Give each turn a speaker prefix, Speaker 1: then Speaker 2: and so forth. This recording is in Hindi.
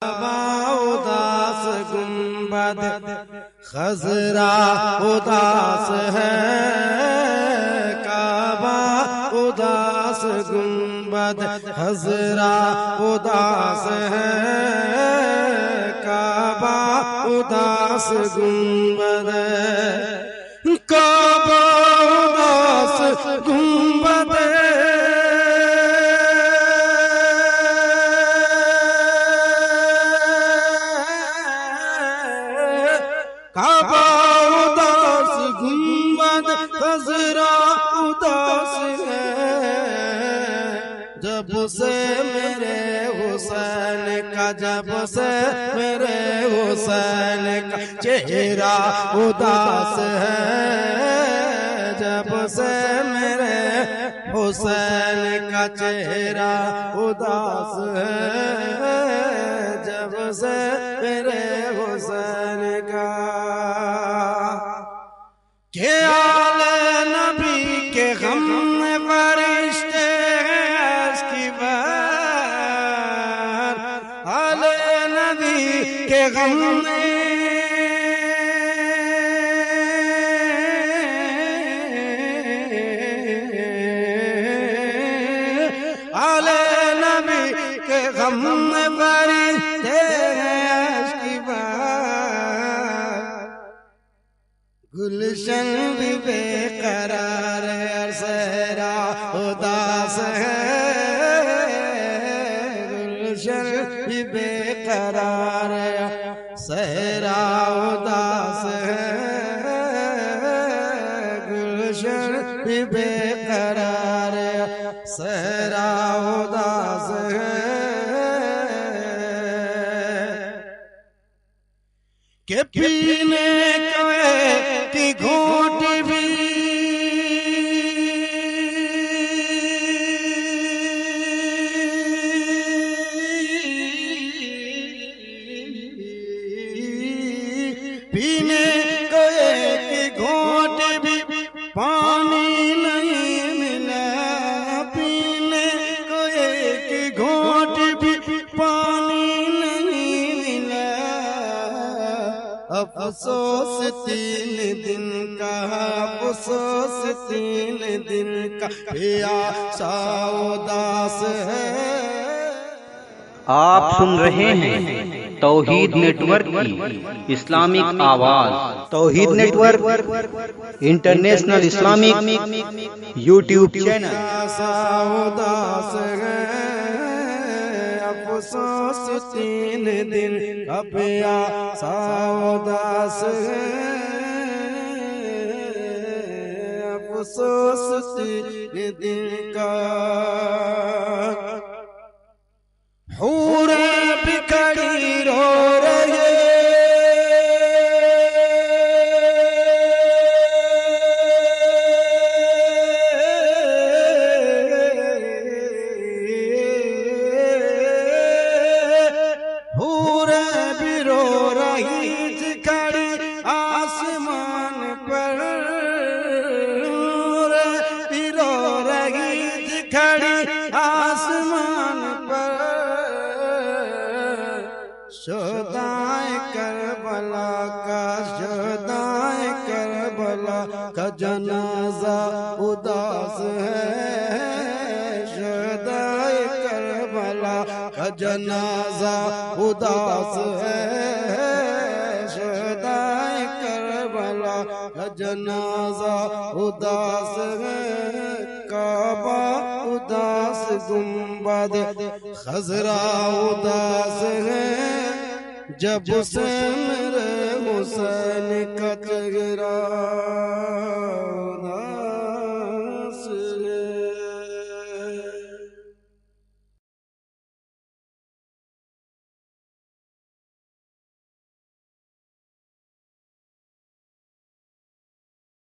Speaker 1: उदास गुंबद खजरा उदास है, काबा उदास गुंबद खजरा उदास है, काबा उदास गुंबद, काबा उदास गुंबद, काबा उदास गुंबद खजरा उदास है। जब से मेरे हुसैन का, जब से मेरे हुसैन का चेहरा उदास है, जब से मेरे हुसैन का चेहरा उदास है, जब से मेरे हुसैन का के आले नबी के गम में फरिश्ते की बात, आले नबी के गम में, आले नबी के गम में फरिश्ते की बात, गुलशन भी बेकरार है, सहरा उदास है, गुलशन भी बेकरार है, सहरा उदास है, गुलशन भी बेकरार है, सहरा उदास है, के पीने की घोट भी पीने को एक घोट भी पानी नहीं मिला, पीने को एक घोट भी पानी नहीं मिला, अफसोस 3 दिन का, अफसोस 3 दिन का, प्यासा उदास है।
Speaker 2: आप सुन रहे हैं तौहीद नेटवर्क की इस्लामिक आवाज। Tauheed network international Islamic YouTube channel.
Speaker 1: उदास है, अफसोस 3 दिन का, प्यासा उदास है, अफसोस 3 दिन का, हूरे बिखरी रो रहे, हूरे भी रो रही खड़ी आसमान पर, हूरे भी रो रही खड़ी आसमान पर, शुदाए करबला का, शुदाए करबला का जनाजा उदास है, शुदाए करबला का जनाजा उदास है, शुदाए करबला का जनाजा उदास है, काबा उदास गुंबद खजरा उदास है, जब से